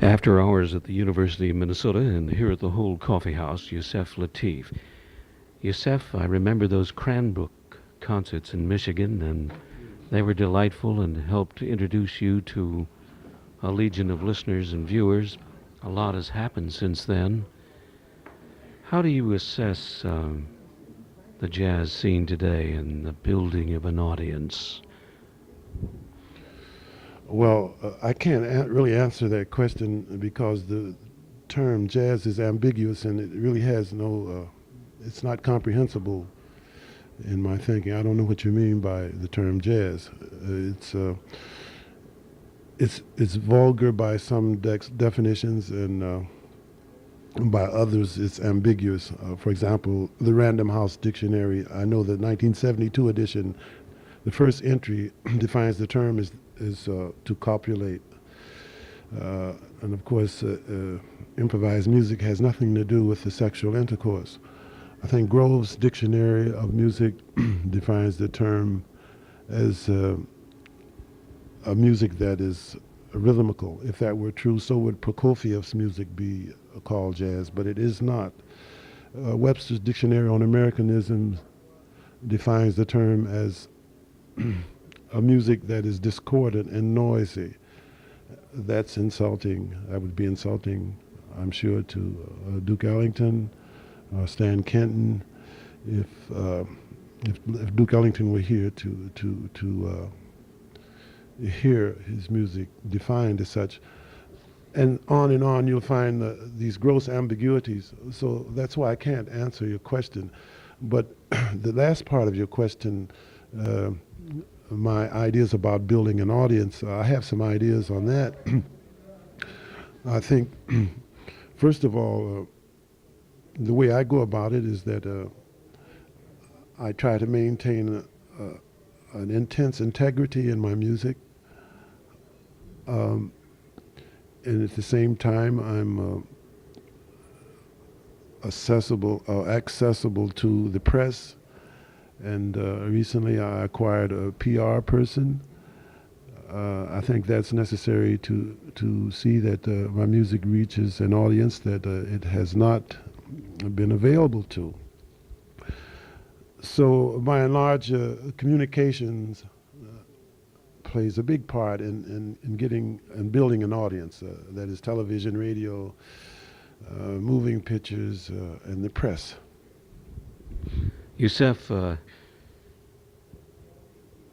After hours at the University of Minnesota and here at the Whole Coffee House, Yusef Lateef. Yusef, I remember those Cranbrook concerts in Michigan, and they were delightful and helped introduce you to a legion of listeners and viewers. A lot has happened since then. How do you assess the jazz scene today and the building of an audience? Well, I can't really answer that question because the term jazz is ambiguous and it really has it's not comprehensible in my thinking. I don't know what you mean by the term jazz. It's vulgar by some definitions, and by others it's ambiguous. For example, the Random House Dictionary, I know the 1972 edition, the first entry defines the term as to copulate. And of course, improvised music has nothing to do with the sexual intercourse. I think Grove's Dictionary of Music defines the term as a music that is rhythmical. If that were true, so would Prokofiev's music be called jazz, but it is not. Webster's Dictionary on Americanism defines the term as a music that is discordant and noisy. That's insulting. That would be insulting, I'm sure, to Duke Ellington, Stan Kenton, if Duke Ellington were here to hear his music defined as such. And on you'll find these gross ambiguities. So that's why I can't answer your question. But the last part of your question, my ideas about building an audience, I have some ideas on that. I think, first of all, the way I go about it is that I try to maintain an intense integrity in my music. And at the same time, I'm accessible to the press. And recently I acquired a PR person. I think that's necessary to see that my music reaches an audience that it has not been available to. So by and large, communications plays a big part in getting and building an audience. That is television, radio, moving pictures, and the press. Yusef,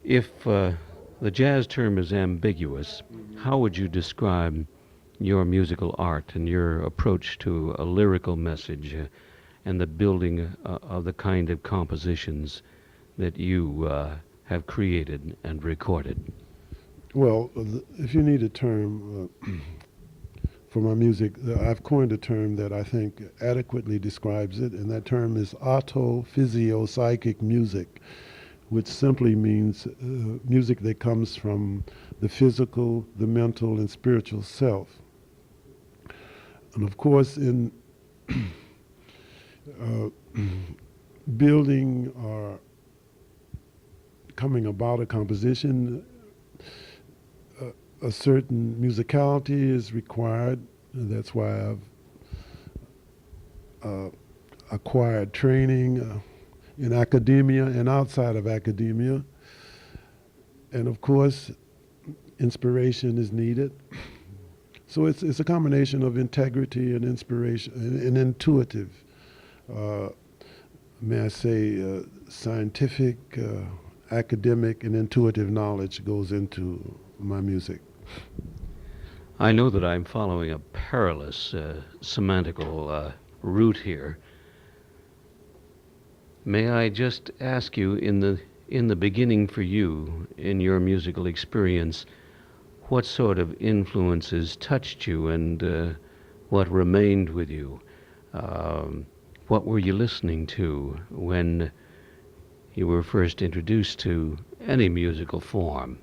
if the jazz term is ambiguous, how would you describe your musical art and your approach to a lyrical message and the building of the kind of compositions that you have created and recorded? Well, if you need a term for my music, I've coined a term that I think adequately describes it, and that term is autophysio-psychic music, which simply means music that comes from the physical, the mental, and spiritual self. And of course, in building or coming about a composition, a certain musicality is required. That's why I've acquired training in academia and outside of academia. And of course, inspiration is needed. So it's a combination of integrity and inspiration and intuitive, may I say, scientific, academic, and intuitive knowledge goes into my music. I know that I'm following a perilous semantical route here. May I just ask you, in the beginning for you, in your musical experience, what sort of influences touched you and what remained with you? What were you listening to when you were first introduced to any musical form?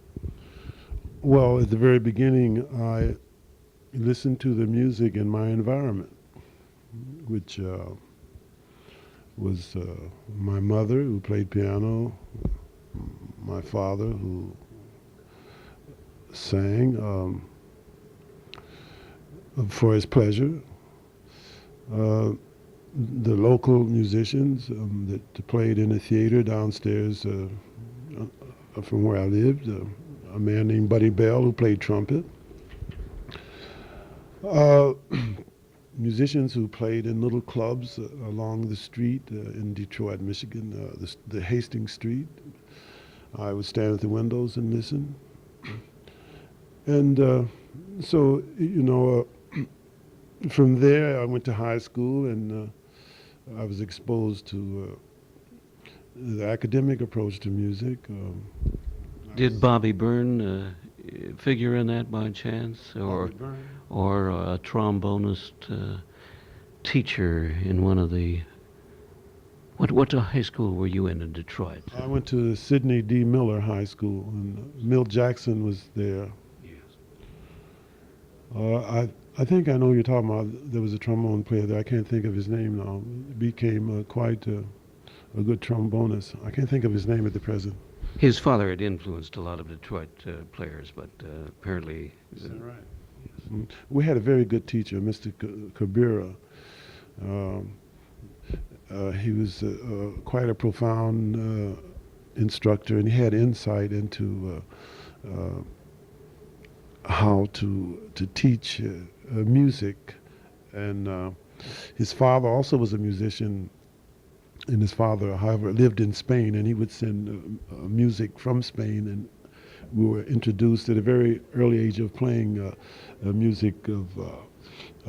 Well, at the very beginning, I listened to the music in my environment, which was my mother, who played piano, my father, who sang, for his pleasure. Uh, the local musicians that played in the theater downstairs from where I lived, a man named Buddy Bell who played trumpet. Uh, Musicians who played in little clubs along the street in Detroit, Michigan, the Hastings Street. I would stand at the windows and listen. And so, from there I went to high school and I was exposed to the academic approach to music. Did Bobby Byrne figure in that by chance, or a trombonist teacher in one of the what high school were you in Detroit? I went to Sidney D. Miller High School, and Milt Jackson was there. Yes. I think I know you're talking about. There was a trombone player there. I can't think of his name now. He became quite a good trombonist. I can't think of his name at the present. His father had influenced a lot of Detroit players, but apparently... Is that right? Yes. We had a very good teacher, Mr. Kabira. He was quite a profound instructor, and he had insight into how to teach music. And his father also was a musician. And his father, however, lived in Spain, and he would send music from Spain, and we were introduced at a very early age of playing music of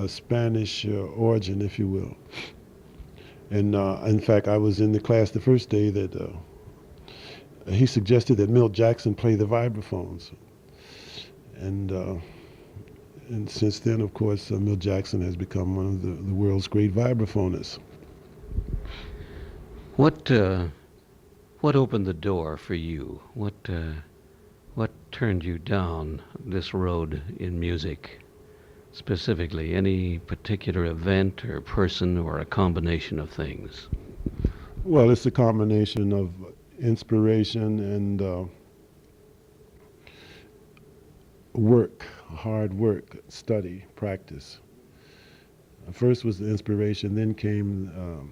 Spanish origin, if you will. And in fact, I was in the class the first day that he suggested that Milt Jackson play the vibraphones. And since then, of course, Milt Jackson has become one of the world's great vibraphonists. What opened the door for you? What turned you down this road in music specifically? Any particular event or person or a combination of things? Well, it's a combination of inspiration and work, hard work, study, practice. First was the inspiration, then came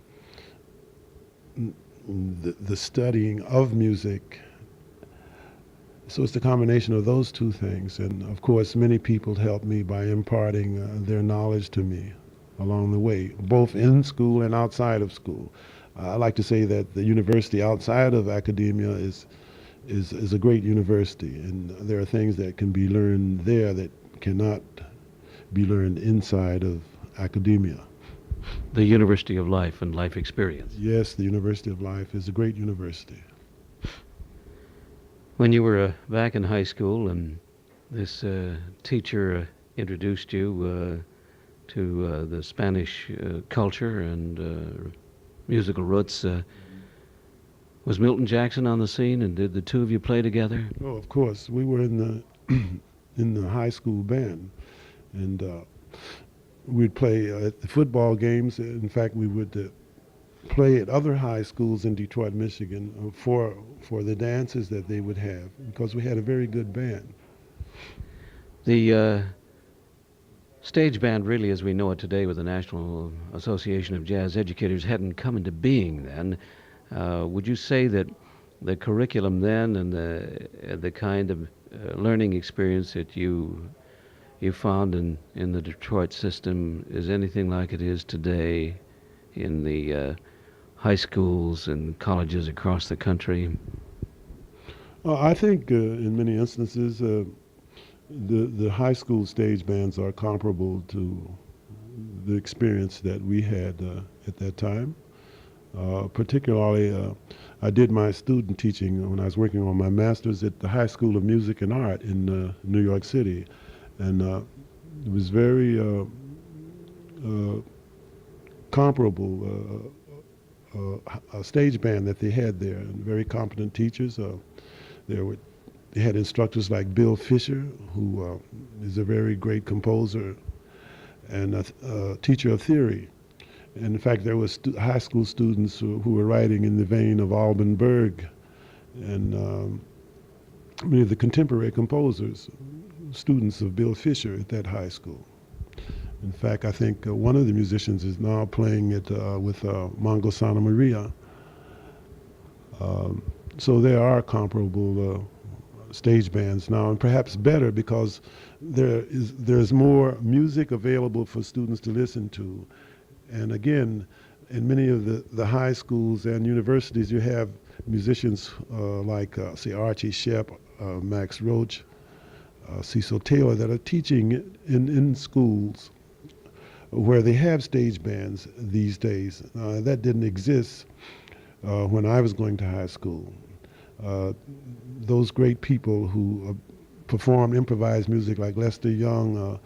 the studying of music. So it's the combination of those two things. And of course, many people helped me by imparting their knowledge to me along the way, both in school and outside of school. I like to say that the university outside of academia is a great university, and there are things that can be learned there that cannot be learned inside of academia. The University of Life and Life Experience. Yes, the University of Life is a great university. When you were back in high school and this teacher introduced you to the Spanish culture and musical roots, was Milton Jackson on the scene, and did the two of you play together? Oh, of course. We were in the high school band, and we'd play at the football games. In fact, we would play at other high schools in Detroit, Michigan for the dances that they would have, because we had a very good band. The stage band, really, as we know it today with the National Association of Jazz Educators, hadn't come into being then. Would you say that the curriculum then and the kind of learning experience that you found in the Detroit system is anything like it is today in the high schools and colleges across the country? I think in many instances the high school stage bands are comparable to the experience that we had at that time. Particularly, I did my student teaching when I was working on my master's at the High School of Music and Art in New York City. And it was very comparable a stage band that they had there, and very competent teachers. They had instructors like Bill Fisher, who is a very great composer and a teacher of theory. And in fact, there were high school students who were writing in the vein of Alban Berg and many of the contemporary composers, students of Bill Fisher at that high school. In fact, I think one of the musicians is now playing it with Mongo Santa Maria. Um, so there are comparable stage bands now, and perhaps better because there's more music available for students to listen to. And again, in many of the high schools and universities, you have musicians like, say, Archie Shepp, Max Roach, Cecil Taylor that are teaching in schools where they have stage bands these days. That didn't exist when I was going to high school. Uh, those great people who performed improvised music like Lester Young,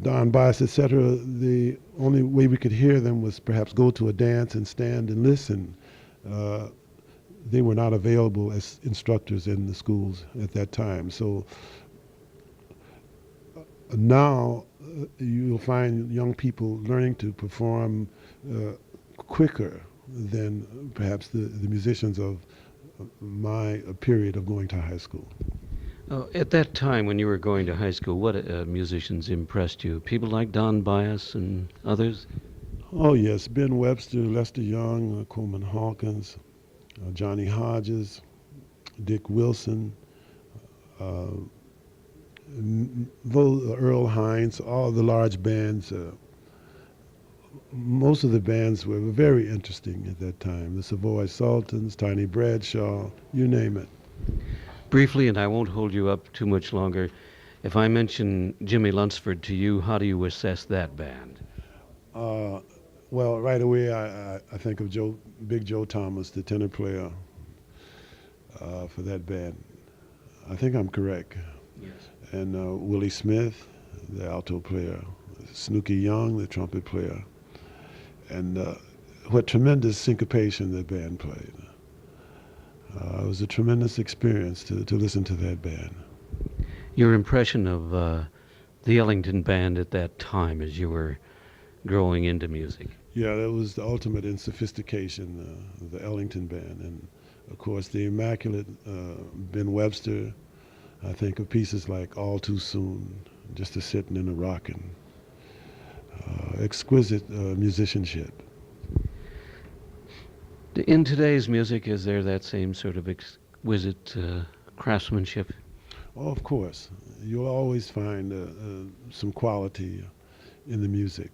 Don Byas, etc., the only way we could hear them was perhaps go to a dance and stand and listen. Uh, they were not available as instructors in the schools at that time. So now you'll find young people learning to perform quicker than perhaps the musicians of my period of going to high school. At that time when you were going to high school, what musicians impressed you? People like Don Byas and others? Oh, yes, Ben Webster, Lester Young, Coleman Hawkins, Johnny Hodges, Dick Wilson, uh, Earl Hines, all the large bands. Most of the bands were very interesting at that time. The Savoy Sultans, Tiny Bradshaw, you name it. Briefly, and I won't hold you up too much longer, if I mention Jimmy Lunsford to you, how do you assess that band? Uh, well, right away I think of Big Joe Thomas, the tenor player for that band. I think I'm correct. Yes. And Willie Smith, the alto player, Snooky Young, the trumpet player, and what tremendous syncopation that band played. It was a tremendous experience to listen to that band. Your impression of the Ellington Band at that time as you were growing into music? Yeah, that was the ultimate in sophistication, the Ellington Band. And, of course, the immaculate Ben Webster. I think of pieces like All Too Soon, Just a Sittin' and a Rockin'. Exquisite musicianship. In today's music, is there that same sort of exquisite craftsmanship? Oh, of course. You'll always find some quality in the music.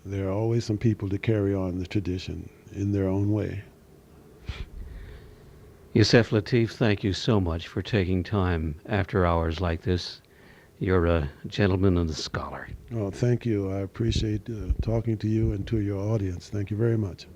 There are always some people to carry on the tradition in their own way. Yusef Lateef, thank you so much for taking time after hours like this. You're a gentleman and a scholar. Oh, thank you. I appreciate talking to you and to your audience. Thank you very much.